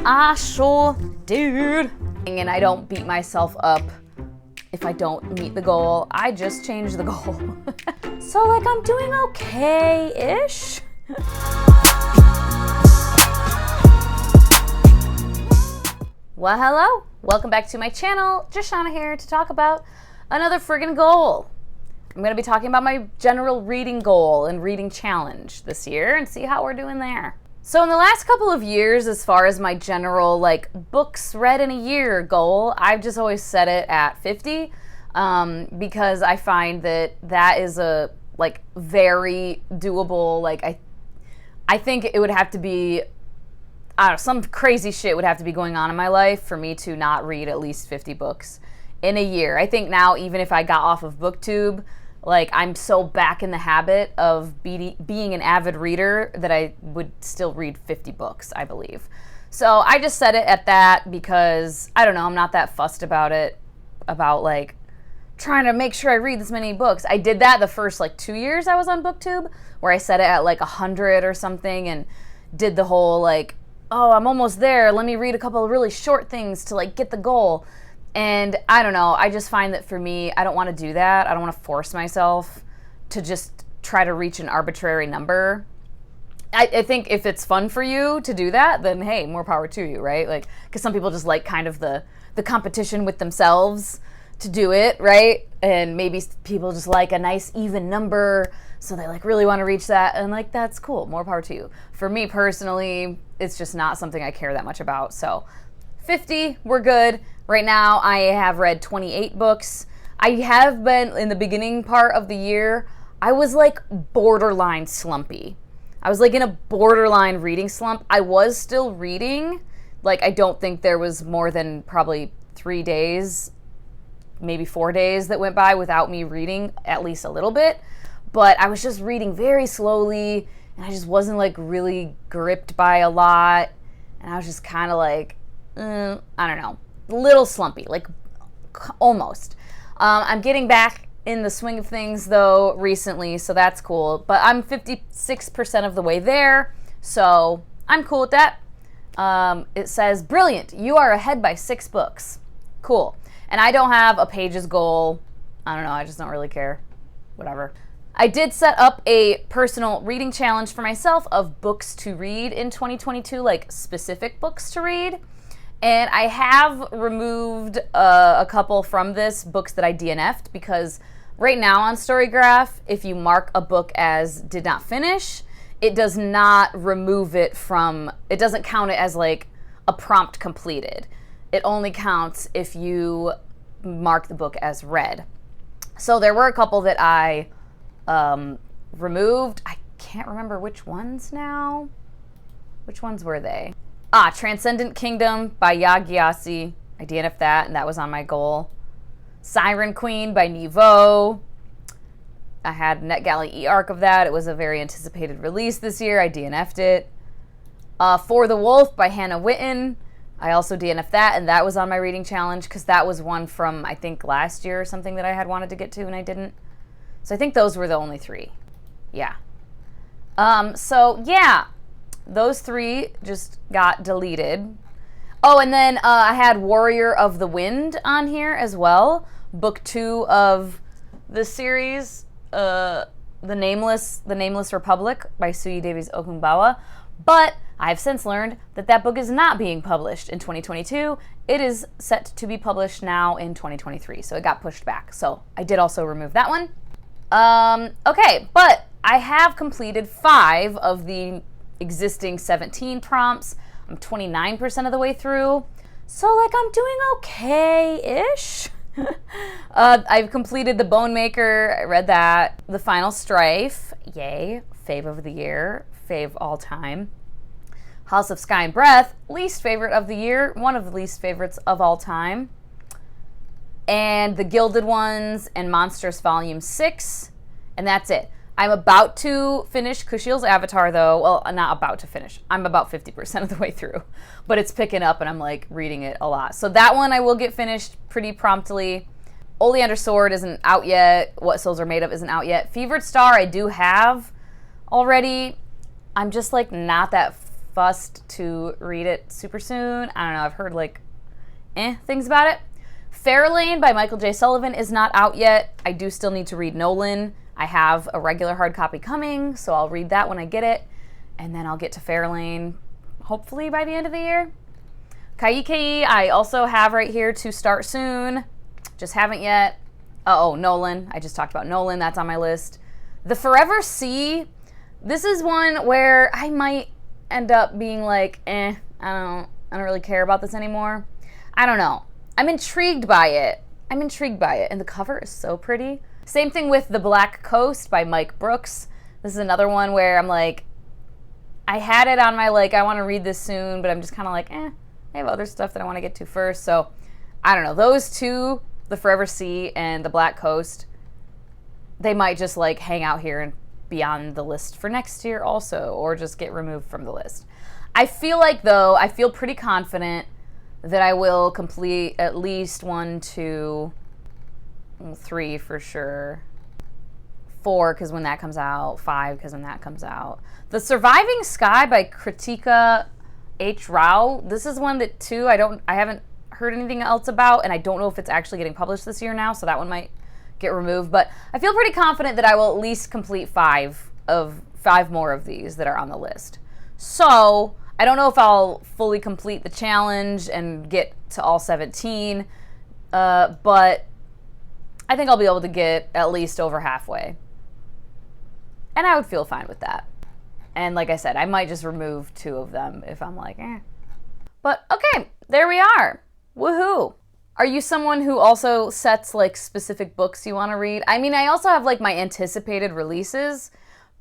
I sure did. And I don't beat myself up if I don't meet the goal. I just change the goal. So like I'm doing okay-ish. Well, hello. Welcome back to my channel. Just Shauna here to talk about another friggin' goal. I'm going to be talking about my general reading goal and reading challenge this year and see how we're doing there. So in the last couple of years, as far as my general like books read in a year goal, I've just always set it at 50 because I find that is a like very doable, like I think it would have to be, I don't know, some crazy shit would have to be going on in my life for me to not read at least 50 books in a year. I think now, even if I got off of BookTube, like I'm so back in the habit of being an avid reader that I would still read 50 books, I believe. So I just set it at that because, I don't know, I'm not that fussed about it, about like trying to make sure I read this many books. I did that the first like 2 years I was on BookTube, where I set it at like 100 or something and did the whole like, oh, I'm almost there, let me read a couple of really short things to like get the goal. And I don't know, I just find that for me, I don't want to do that. I don't want to force myself to just try to reach an arbitrary number. I think if it's fun for you to do that, then hey, more power to you, right? Like, because some people just like kind of the competition with themselves to do it, right? And maybe people just like a nice even number, so they like really want to reach that, and like that's cool, more power to you. For me personally, it's just not something I care that much about. So 50, we're good. Right now, I have read 28 books. I have been, in the beginning part of the year, I was like borderline slumpy. I was like in a borderline reading slump. I was still reading. Like, I don't think there was more than probably 3 days, maybe 4 days that went by without me reading at least a little bit. But I was just reading very slowly, and I just wasn't like really gripped by a lot. And I was just kind of like, I don't know, little slumpy, like almost. I'm getting back in the swing of things though recently, so that's cool. But I'm 56% of the way there, so I'm cool with that. It says, brilliant, you are ahead by 6 books. Cool. And I don't have a pages goal. I don't know, I just don't really care. Whatever. I did set up a personal reading challenge for myself of books to read in 2022, like specific books to read. And I have removed a couple from this, books that I DNF'd, because right now on Storygraph, if you mark a book as did not finish, it does not remove it from, it doesn't count it as like a prompt completed. It only counts if you mark the book as read. So there were a couple that I removed. I can't remember which ones now. Which ones were they? Transcendent Kingdom by Yaa Gyasi. I DNF'd that, and that was on my goal. Siren Queen by Niveau. I had NetGalley e-arc of that. It was a very anticipated release this year. I DNF'd it. For the Wolf by Hannah Witten. I also DNF'd that, and that was on my reading challenge because that was one from, I think, last year or something that I had wanted to get to and I didn't. So I think those were the only 3. Yeah. So, yeah. Those 3 just got deleted. Oh, and then I had Warrior of the Wind on here as well. Book 2 of the series, The Nameless Republic by Suyi Davies Okunbawa. But I've since learned that that book is not being published in 2022. It is set to be published now in 2023, so it got pushed back. So I did also remove that one. Okay, but I have completed 5 of the existing 17 prompts. I'm 29% of the way through. So like I'm doing okay-ish. I've completed The Bone Maker. I read that. The Final Strife. Yay. Fave of the year. Fave all time. House of Sky and Breath. Least favorite of the year. One of the least favorites of all time. And The Gilded Ones and Monsters Volume 6. And that's it. I'm about to finish Kushiel's Avatar, though. Well, not about to finish. I'm about 50% of the way through. But it's picking up, and I'm, like, reading it a lot. So that one I will get finished pretty promptly. Oleander Sword isn't out yet. What Souls Are Made Of isn't out yet. Fevered Star I do have already. I'm just, like, not that fussed to read it super soon. I don't know, I've heard like things about it. Fairlane by Michael J. Sullivan is not out yet. I do still need to read Nolan. I have a regular hard copy coming, so I'll read that when I get it, and then I'll get to Fairlane hopefully by the end of the year. Kaikei I also have right here to start soon. Just haven't yet. Oh, Nolan. I just talked about Nolan. That's on my list. The Forever Sea. This is one where I might end up being like, I don't really care about this anymore. I don't know. I'm intrigued by it. And the cover is so pretty. Same thing with The Black Coast by Mike Brooks. This is another one where I'm like, I had it on my I want to read this soon, but I'm just kind of like, I have other stuff that I want to get to first. So I don't know. Those two, The Forever Sea and The Black Coast, they might just hang out here and be on the list for next year also, or just get removed from the list. I feel I feel pretty confident that I will complete at least 1, 2, 3 for sure. 4 because when that comes out. 5 because when that comes out. The Surviving Sky by Kritika H. Rao. This is one that too I haven't heard anything else about, and I don't know if it's actually getting published this year now, so that one might get removed. But I feel pretty confident that I will at least complete 5 more of these that are on the list. So I don't know if I'll fully complete the challenge and get to all 17, but I think I'll be able to get at least over halfway. And I would feel fine with that. And like I said, I might just remove 2 of them if I'm like, But okay, there we are. Woohoo. Are you someone who also sets specific books you want to read? I mean, I also have my anticipated releases,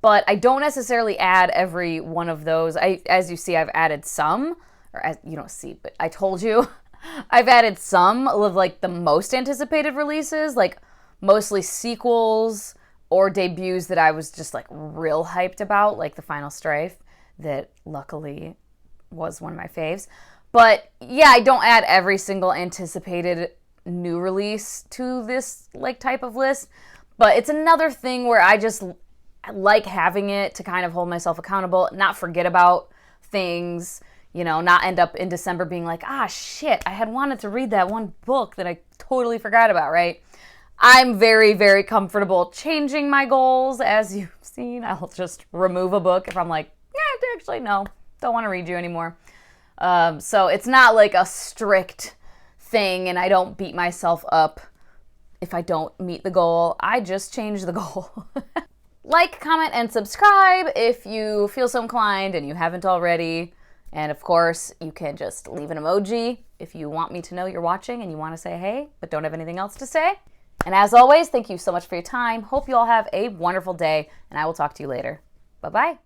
but I don't necessarily add every one of those. As you see, I've added some, or as you don't see, but I told you, I've added some of the most anticipated releases, mostly sequels or debuts that I was just real hyped about, like The Final Strife, that luckily was one of my faves. But yeah, I don't add every single anticipated new release to this type of list, but it's another thing where I just like having it to kind of hold myself accountable, not forget about things, not end up in December being like, shit, I had wanted to read that one book that I totally forgot about, right? I'm very, very comfortable changing my goals. As you've seen, I'll just remove a book if I'm like, actually, no, don't want to read you anymore. So it's not a strict thing, and I don't beat myself up if I don't meet the goal. I just change the goal. Like, comment, and subscribe if you feel so inclined and you haven't already. And of course, you can just leave an emoji if you want me to know you're watching and you want to say hey, but don't have anything else to say. And as always, thank you so much for your time. Hope you all have a wonderful day, and I will talk to you later. Bye-bye.